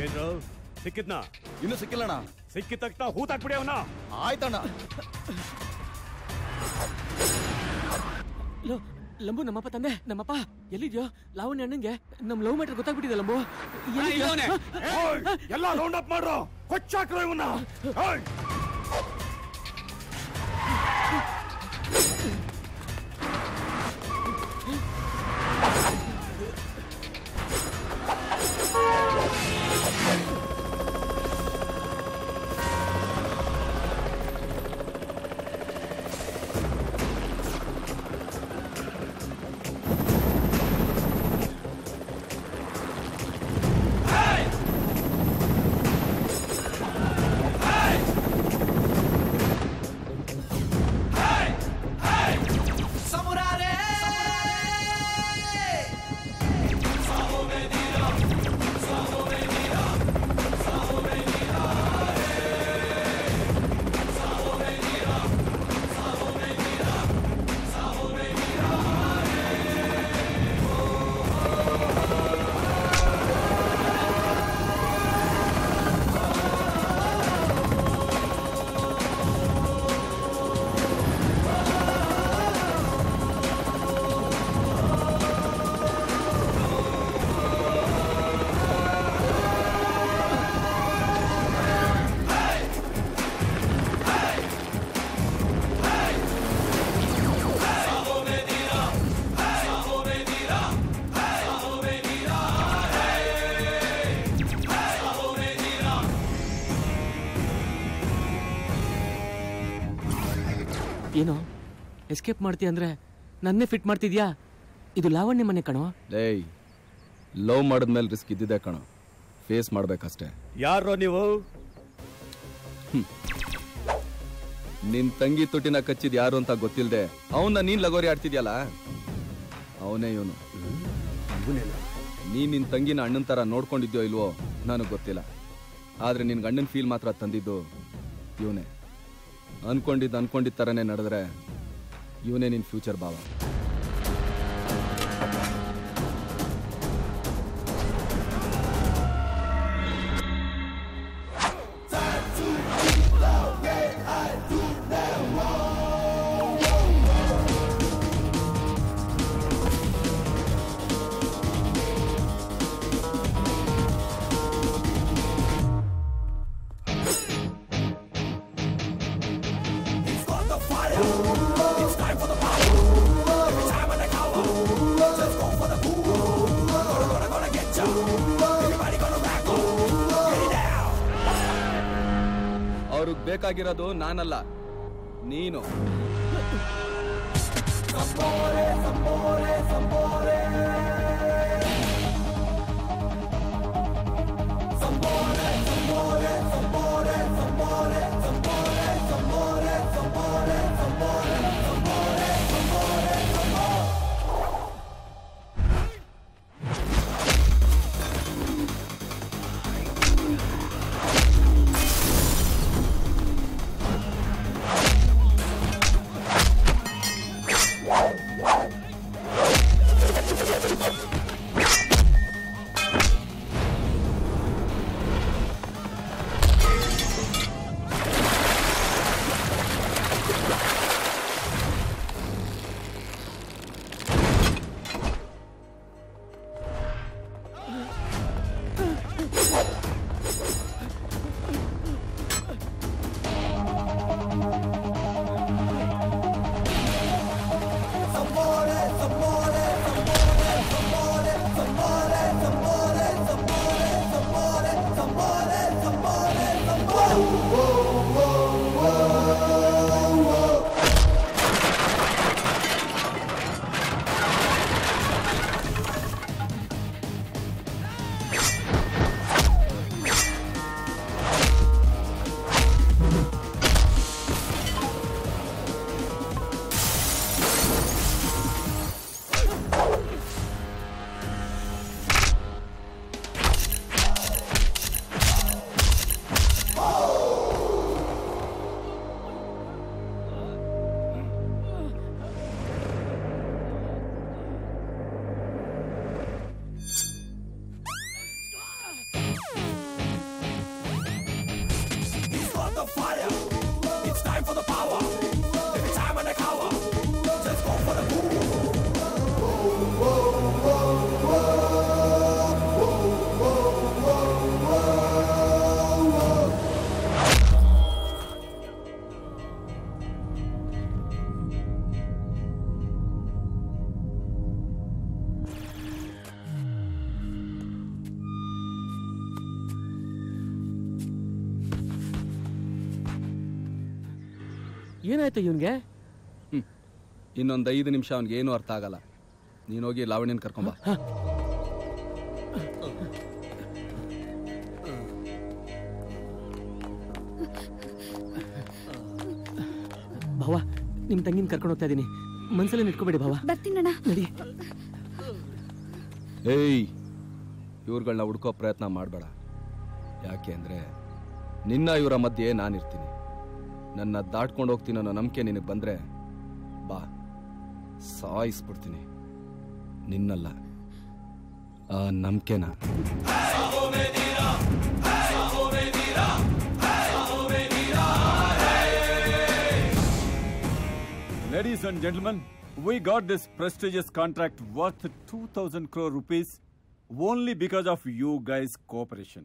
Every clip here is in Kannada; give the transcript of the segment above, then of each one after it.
ಏನು ಸಿಕ್ಕಿದ್ನಾ? ಇನ್ನು ಸಿಕ್ಕಿಲ್ಲಣ್ಣ. ಸಿಕ್ಕಿದ ತಕ್ಷಣ ಹೂತಾಕ್ಬಿಡಿ ಅವನ. ಆಯ್ತಣ್ಣ. ಲಂಬು ನಮ್ಮಪ್ಪ ತಂದೆ. ನಮ್ಮಪ್ಪ ಎಲ್ಲಿದ್ಯೋ? ಲಾವಣ್ಯ ಅಣ್ಣಂಗೆ ನಮ್ ಲವ್ ಮ್ಯಾಟರ್ ಗೊತ್ತಾಗ್ಬಿಟ್ಟಿದೆ. ಲಂಬು ಎಲ್ಲ ರೌಂಡ್ ಅಪ್ ಮಾಡ್ರೋ, ಕೊಚ್ಚಾಕ್ರೋ ಇವನ್ನ. ಏನೋ ಎಸ್ಕೇಪ್ ಮಾಡ್ತೀಯ ಅಂದ್ರೆ ನನ್ನೇ ಫಿಟ್ ಮಾಡ್ತಿದ್ಯಾ? ಇದು ಲಾವಣ್ಯ ಮನೆ ಕಣೋ. ಏಯ್, ಲವ್ ಮಾಡಿದ್ಮೇಲೆ ರಿಸ್ಕ್ ಇದ್ದಿದೆ ಕಣೋ, ಫೇಸ್ ಮಾಡ್ಬೇಕಷ್ಟೇ. ಯಾರೋ ನೀವು? ನಿನ್ ತಂಗಿ ತುಟಿನ ಕಚ್ಚಿದ್ ಯಾರು ಅಂತ ಗೊತ್ತಿಲ್ದೆ ಅವನ್ನ ನೀನ್ ಲಗೋರಿ ಆಡ್ತಿದ್ಯಲ್ಲ, ಅವನೇ ಇವನು. ನೀನ್ ನಿನ್ ತಂಗಿನ ಅಣ್ಣನ್ ತರ ನೋಡ್ಕೊಂಡಿದ್ಯೋ ಇಲ್ವೋ ನನಗ್ ಗೊತ್ತಿಲ್ಲ, ಆದ್ರೆ ನಿನ್ ಗಂಡನ್ ಫೀಲ್ ಮಾತ್ರ ತಂದಿದ್ದು ಇವನೇ. ಅನ್ಕೊಂಡಿದ್ದ ತರನೇ ನಡೆದ್ರೆ ಇವನೇ ನಿನ್ ಫ್ಯೂಚರ್ ಭಾವ. ಅವ್ರಿಗೆ ಬೇಕಾಗಿರೋದು ನಾನಲ್ಲ, ನೀನು. ಏನಾಯ್ತು ಇವನ್ಗೆ? ಇನ್ನೊಂದು 5 ನಿಮಿಷ ಅವನಿಗೆ ಏನೂ ಅರ್ಥ ಆಗಲ್ಲ. ನೀನು ಹೋಗಿ ಲಾವಣ್ಯನ ಕರ್ಕೊಂಬ. ಭಾವ, ನಿಮ್ ತಂಗಿನ ಕರ್ಕೊಂಡು ಹೋಗ್ತಾ ಇದೀನಿ. ಮನ್ಸಲ್ಲಿ ಇಟ್ಕೋಬೇಡಿ ಭಾವ. ಬರ್ತೀನಣ್ಣ. ನಡಿ. ಏಯ್, ಇವ್ರುಗಳನ್ನ ಹುಡ್ಕೋ ಪ್ರಯತ್ನ ಮಾಡಬೇಡ. ಯಾಕೆ ಅಂದರೆ ನಿನ್ನ ಇವರ ಮಧ್ಯೆ ನಾನಿರ್ತೀನಿ. ನನ್ನ ದಾಟ್ಕೊಂಡು ಹೋಗ್ತೀನಿ ಅನ್ನೋ ನಂಬಿಕೆ ನಿನಗೆ ಬಂದರೆ ಬಾ, ಸಾಯಿಸ್ಬಿಡ್ತೀನಿ. ನಿನ್ನಲ್ಲ, ಆ ನಂಬಿಕೆನ. Ladies and gentlemen, we got this prestigious contract worth 2,000 crore rupees only because of you guys' cooperation.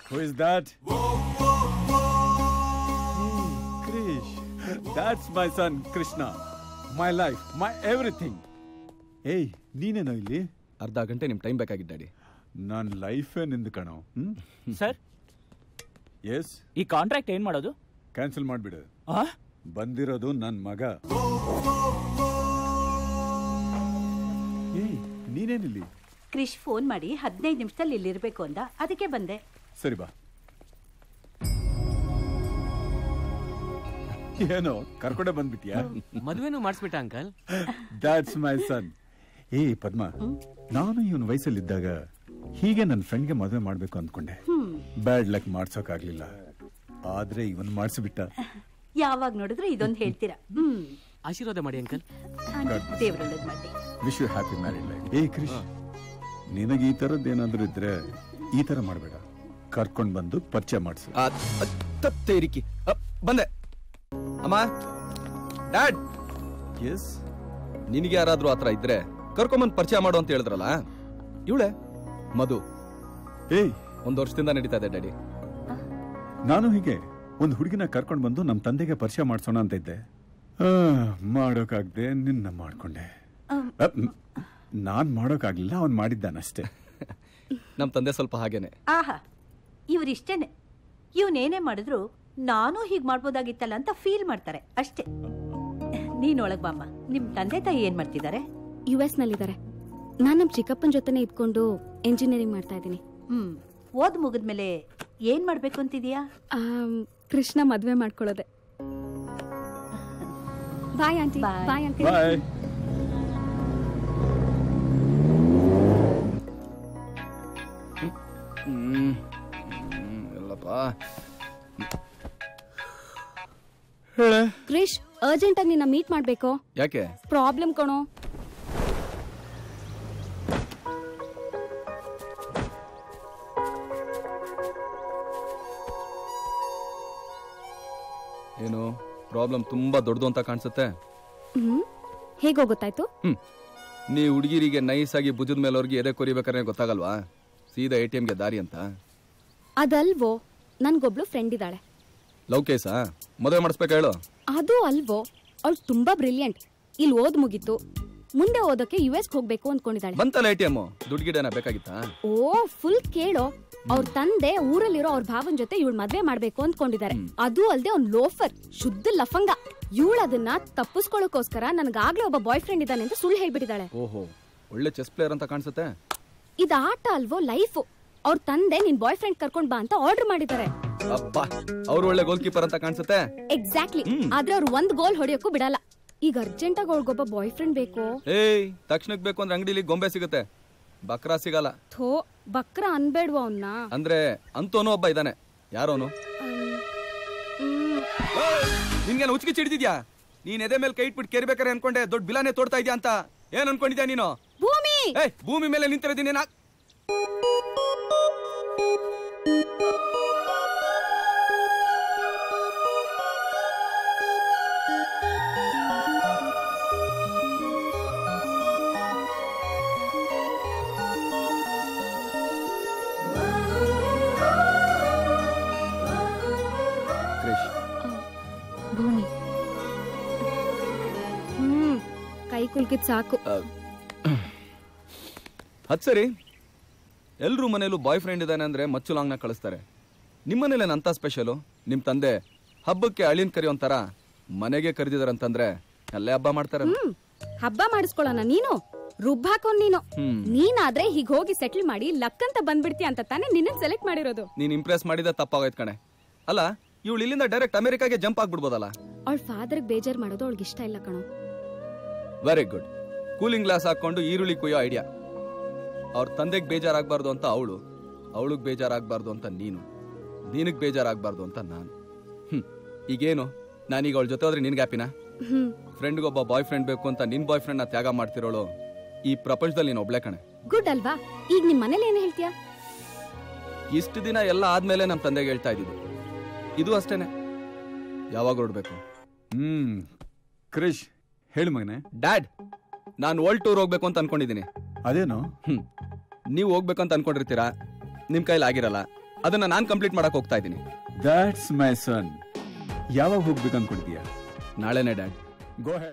Who is that? Krish. That's my son, Krishna. My life, my everything. Hey, ನೀನೇನೋ ಇಲ್ಲಿ? ಅರ್ಧ ಗಂಟೆ ನಿಮ್ಮ ಟೈಮ್ ಬೇಕಾಗಿತ್ತು ಡ್ಯಾಡಿ. ನನ್ನ ಲೈಫೇ ನಿಂದು ಕಣೋ. ಸರ್, ಎಸ್, ಈ ಕಾಂಟ್ರಾಕ್ಟ್ ಏನ್ ಮಾಡೋದು? ಕ್ಯಾನ್ಸಲ್ ಮಾಡ್ಬಿಡು. ಬಂದಿರೋದು ನನ್ನ ಮಗ. ಏಯ್, ನೀನೇನಿಲ್ಲಿ? ಕ್ರಿಶ್ ಫೋನ್ ಮಾಡಿ 15 ನಿಮಿಷದಲ್ಲಿ ಇಲ್ಲಿರ್ಬೇಕು ಅಂದ, ಅದಕ್ಕೆ ಬಂದೆ. ಸರಿ ಬಾ. ಏನೋ ಕರ್ಕೊಂಡೆ ಬಂದ್ಬಿಟ್ಯಾ? ಮದುವೆನೂ ಮಾಡಿಸ್ಬಿಟ್ಟ ಅಂಕಲ್? ದಾಟ್ಸ್ ಮೈ ಸನ್. ಏ ಪದ್ಮ, ನಾನು ಇವನ್ ವಯಸ್ಸಲ್ಲಿದ್ದಾಗ ಹೀಗೆ ನನ್ನ ಫ್ರೆಂಡ್ಗೆ ಮದುವೆ ಮಾಡ್ಬೇಕು ಅಂದ್ಕೊಂಡೆ. ಬ್ಯಾಡ್ ಲಕ್ ಮಾಡ್ಸೋಕಾಗ್ಲಿಲ್ಲ. ಆದ್ರೆ ಇವನ್ ಮಾಡಿಸ್ಬಿಟ್ಟ. ಯಾವಾಗ ನೋಡಿದ್ರೆ ಇದೊಂದು ಹೇಳ್ತೀರಾ. ಆಶೀರ್ವಾದ ಮಾಡಿ ಅಂಕಲ್. ದೇವರೊಳ್ಳೇದ್ ಮಾಡಿ. Wish you happy married life. ಏ ಕ್ರಿಶ್, ನಿನಗೆ ಈ ತರದ್ ಏನಾದ್ರೂ ಇದ್ರೆ ಈ ತರ ಮಾಡಬೇಡ. ಕರ್ಕೊಂಡ್ ಬಂದು ಪರಿಚಯ ಮಾಡಿಸು. ತತ್ತೇರಿಕಿ ಬಂದೆ. ಅಮ್ಮ, ಡ್ಯಾಡ್. ಎಸ್, ನಿನಗೆ ಯಾರಾದ್ರೂ ಆತರ ಇದ್ರೆ ಕರ್ಕೊಂಬಂದ್ ಪರಿಚಯ ಮಾಡು ಅಂತ ಹೇಳಿದ್ರಲ್ಲ, ಇವಳೆ ಮಧು. ಏಯ್, 1 ವರ್ಷದಿಂದ ನಡೀತಾ ಇದೆ ಡ್ಯಾಡಿ. ನಾನು ಹೀಗೆ ಒಂದು ಹುಡುಗಿನ ಕರ್ಕೊಂಡ್ ಬಂದು ನಮ್ಮ ತಂದೆಗೆ ಪರಿಚಯ ಮಾಡ್ಸೋಣ ಅಂತ ಇದ್ದೆ. ಮಾಡೋಕಾಗ್ದೆ, ನಿನ್ನ ಮಾಡ್ಕೊಂಡೆ. ನಾನ್ ಮಾಡೋಕಾಗ್ಲಿಲ್ಲ, ಅವನ್ ಮಾಡಿದ್ದಾನಷ್ಟೇ. ನಮ್ ತಂದೆ ಸ್ವಲ್ಪ ಹಾಗೇನೆ. ಆಹಾ, ಇವರಿಷ್ಟೇನೆ. ಇವನೇನೇ ಮಾಡಿದ್ರು ನಾನು ಹೀಗ್ ಮಾಡ್ಬೋದಾಗಿತ್ತಲ್ಲ ಅಂತ ಫೀಲ್ ಮಾಡ್ತಾರೆ ಅಷ್ಟೇ. ನೀನ್ ಒಳಗ್ ಬಾಮ್ಮ. ನಿಮ್ ತಂದೆ ತಾಯಿ ಏನ್ ಮಾಡ್ತಿದ್ದಾರೆ? US ನಲ್ಲಿದ್ದಾರೆ. ನಾನ್ ನಮ್ ಚಿಕ್ಕಪ್ಪನ ಜೊತೆನೆ ಇದ್ಕೊಂಡು ಎಂಜಿನಿಯರಿಂಗ್ ಮಾಡ್ತಾ ಇದ್ದೀನಿ. ಓದ್ ಮುಗಿದ್ಮೇಲೆ ಏನ್ ಮಾಡ್ಬೇಕು ಅಂತಿದ್ಯಾ? ಕೃಷ್ಣ ಮದ್ವೆ ಮಾಡ್ಕೊಳ್ಳೋದೆ. Bye aunty. Bye uncle. Bye. Krish, urgent ಆಗಿ ನಿನ್ನ ಮೀಟ್ ಮಾಡ್ಬೇಕು. ಯಾಕೆ? ಪ್ರಾಬ್ಲಮ್ ಕಣೋ. ಏನು ಪ್ರಾಬ್ಲಮ್ ತುಂಬಾ ದೊಡ್ಡದು ಅಂತ ಕಾಣಿಸುತ್ತೆ. ಹೇಗೋ ಗೊತ್ತಾಯ್ತು? ನೀ ಹುಡುಗಿರಿಗೆ ನೈಸ್ ಆಗಿ ಭುಜದ ಮೇಲವ್ರಿಗೆ ಎದೆ ಕೊರಿಬೇಕಾದ್ರೆ ಗೊತ್ತಾಗಲ್ವಾ ಸೀದಾ ATMಗೆ ದಾರಿ ಅಂತ? ಅದಲ್ವೋ, ನನ್ಗೊಬ್ಳು ಫ್ರೆಂಡ್ ಇದ್ದಾಳೆ. ಲವ್ ಕೇಸಾ? ಮದುವೆ ಮಾಡಿಸ್ಬೇಕು ಹೇಳು. ಅದು ಅಲ್ವೋ, ಅವಳು ತುಂಬಾ ಬ್ರಿಲಿಯಂಟ್. ಇಲ್ಲಿ ಓದ್ ಮುಗಿತು, ಮುಂದೆ ಓದಕ್ಕೆ US ಹೋಗ್ಬೇಕು ಅಂದ್ಕೊಂಡಿದ್ದಾಳೆ. ಬಂತಲ್ಲ ATM, ದುಡ್ಡು ಗಿಡನ ಬೇಕಾಗಿತ್ತಾ? ಓ, ಫುಲ್ ಕೇಳೋ. ಅವ್ರ ತಂದೆ ಊರಲ್ಲಿರೋ ಅವ್ರ ಭಾವನ್ ಜೊತೆ ಇವಳು ಮದ್ವೆ ಮಾಡ್ಬೇಕು ಅಂದ್ಕೊಂಡಿದ್ದಾರೆ. ಅದು ಅಲ್ದೆ ಅವ್ನ್ ಲೋಫರ್, ಶುದ್ಧ ಲಫಂಗ. ಇವಳು ಅದನ್ನ ತಪ್ಪಿಸ್ಕೊಳ್ಳೋಕೋಸ್ಕರ ನನ್ಗಾಗ್ಲೇ ಒಬ್ಬ ಬಾಯ್ ಫ್ರೆಂಡ್ ಇದ್ದಾನೆ ಅಂತ ಸುಳ್ಳು ಹೇಳ್ಬಿಟ್ಟಿದ್ದಾಳೆ. ಓಹೋ, ಒಳ್ಳೆ ಚೆಸ್ ಪ್ಲೇಯರ್ ಅಂತ ಕಾಣಿಸುತ್ತೆ. ಇದು ಆಟ ಅಲ್ವೋ, ಲೈಫ್. ಅವ್ರ ತಂದೆ ನಿನ್ ಬಾಯ್ ಫ್ರೆಂಡ್ ಕರ್ಕೊಂಡ್ ಬಾ ಅಂತ ಆರ್ಡರ್ ಮಾಡಿದ್ದಾರೆ. ಅಬ್ಬಾ, ಅವ್ರು ಒಳ್ಳೆ ಗೋಲ್ ಕೀಪರ್ ಅಂತ ಕಾಣಿಸುತ್ತೆ. ಎಕ್ಸಾಕ್ಟ್ಲಿ. ಆದ್ರೆ ಅವ್ರು 1 ಗೋಲ್ ಹೊಡೆಯೋಕ್ಕೂ ಬಿಡಲ್ಲ. ಈಗ ಅರ್ಜೆಂಟ್ ಆಗಿ ಅವ್ರಿಗೊಬ್ಬ ಬಾಯ್ ಫ್ರೆಂಡ್ ಬೇಕು. ಏಯ್, ತಕ್ಷಣಕ್ಕೆ ಬೇಕು ಅಂದ್ರೆ ಅಂಗಡಿಲಿ ಗೊಂಬೆ ಸಿಗುತ್ತೆ, ಬಕ್ರಾ ಸಿಗಲ್ಲ. ಥೋ, ಬಕ್ರ ಅನ್ಬೇಡ್ವಾ ಅವನ್ನ. ಅಂದ್ರೆ ಅಂತೋನು ಒಬ್ಬ ಇದ್ದಾನೆ. ಯಾರೋನು? ನಿನ್ಗೇನು ಉಚ್ಕಿ ಚಿಡಿದ್ಯಾ? ನೀನ್ ಎದೆ ಮೇಲೆ ಕೈ ಇಟ್ಬಿಟ್ಟು ಕೇರ್ಬೇಕಾರೆ ಅನ್ಕೊಂಡೆ ದೊಡ್ಡ ಬಿಲಾನೆ ತೋಡ್ತಾ ಇದ್ಯಾ ಅಂತ. ಏನ್ ಅನ್ಕೊಂಡಿದ್ಯಾ ನೀನು? ಭೂಮಿ. ಏಯ್, ಭೂಮಿ ಮೇಲೆ ನಿಂತಿರೋದಿನ ಭೂಮಿ. ಕೈ ಕುಲ್ಕಿದ್ ಸಾಕು. ಅದ್ ಸರಿ, ಎಲ್ರೂ ಮನೇಲೂ ಬಾಯ್ ಫ್ರೆಂಡ್ ಇದ್ದಾನೆ ಅಂದ್ರೆ ಮಚ್ಚು ಲಾಂಗ್ನ ಕಳಿಸ್ತಾರೆ. ನಿಮ್ಮನೇಲೇನು ಅಂತ ಸ್ಪೆಷಲು? ನಿಮ್ಮ ತಂದೆ ಹಬ್ಬಕ್ಕೆ ಅಳಿನ್ ಕರಿಯೋಂಥರ ಮನೆಗೆ ಕರೆದಿದಾರಂತಂದ್ರೆ ಅಲ್ಲೇ ಹಬ್ಬ ಮಾಡ್ತಾರೆ. ಹಬ್ಬ ಮಾಡಿಸ್ಕೊಳ್ಳೋಣ ನೀನು ರುಬ್ಬಾಕೊಂಡ್ ನೀನು. ನೀನಾದ್ರೆ ಹೀಗ್ ಹೋಗಿ ಸೆಟ್ಲ್ ಮಾಡಿ ಲಕ್ಕಂತ ಬಂದ್ಬಿಡ್ತೀಯ ಅಂತ ತಾನೇ ನಿನ್ನ ಸೆಲೆಕ್ಟ್ ಮಾಡಿರೋದು. ನೀನ್ ಇಂಪ್ರೆಸ್ ಮಾಡಿದ ತಪ್ಪಾಗೋಯ್ತು ಕಣೆ. ಅಲ್ಲ ಇವಳು ಇಲ್ಲಿಂದ ಡೈರೆಕ್ಟ್ ಅಮೆರಿಕಾಗೆ ಜಂಪ್ ಆಗ್ಬಿಡ್ಬೋದಲ್ಲ? ಅವಳ ಫಾದರ್ ಬೇಜಾರ್ ಮಾಡೋದು ಅವಳಿಗೆ ಇಷ್ಟ ಇಲ್ಲ ಕಣೋ. Very good. ಕೂಲಿಂಗ್ ಗ್ಲಾಸ್ ಹಾಕೊಂಡು ಈರುಳ್ಳಿ ಕುಯ್ಯೋ ಐಡಿಯಾ. ಅವ್ರ ತಂದೆಗೆ ಬೇಜಾರಾಗಬಾರ್ದು ಅಂತ ಅವಳಿಗೆ ಬೇಜಾರಾಗಬಾರ್ದು ಅಂತ ನೀನಿಗೆ ಬೇಜಾರಾಗಬಾರ್ದು ಅಂತ ನಾನು. ಈಗೇನು ನಾನೀಗ ಅವಳ ಜೊತೆ ಹೋದ್ರೆ ನಿನ್ಗೆ ಹ್ಯಾಪಿನಾ? ಫ್ರೆಂಡ್ಗೊಬ್ಬ ಬಾಯ್ ಫ್ರೆಂಡ್ ಬೇಕು ಅಂತ ನಿನ್ ಬಾಯ್ ಫ್ರೆಂಡ್ ನ ತ್ಯಾಗ ಮಾಡ್ತಿರೋಳು ಈ ಪ್ರಪಂಚದಲ್ಲಿ ನೀನು ಒಬ್ಳೆ ಕಣೆ. ಗುಡ್ ಅಲ್ವಾ? ಈಗ ನಿಮ್ ಮನೇಲಿ ಏನ್ ಹೇಳ್ತೀಯಾ? ಇಷ್ಟು ದಿನ ಎಲ್ಲ ಆದ್ಮೇಲೆ ನಮ್ ತಂದೆಗೆ ಹೇಳ್ತಾ ಇದ್ದಿದ್ದು ಇದು ಅಷ್ಟೇನೆ. ಯಾವಾಗ ಹೊರಡ್ಬೇಕು? ಕ್ರಿಶ್ ಹೇಳು ಮಗನೆ. ಡ್ಯಾಡ್, ನಾನು ವರ್ಲ್ಡ್ ಟೂರ್ ಹೋಗ್ಬೇಕು ಅಂತ ಅನ್ಕೊಂಡಿದ್ದೀನಿ. ಅದೇನು? ನೀವು ಹೋಗ್ಬೇಕಂತ ಅನ್ಕೊಂಡಿರ್ತೀರಾ, ನಿಮ್ ಕೈಲಿ ಆಗಿರಲ್ಲ. ಅದನ್ನ ನಾನು ಕಂಪ್ಲೀಟ್ ಮಾಡಕ್ ಹೋಗ್ತಾ ಇದ್ದೀನಿ. ದ್ಯಾಟ್ಸ್ ಮೈ ಸನ್. ಯಾವಾಗ ಹೋಗ್ಬೇಕು ಅನ್ಕೊಂಡಿದ್ಯಾ? ನಾಳೆನೆ ಡ್ಯಾಡ್. ಗೋ ಹೆಡ್.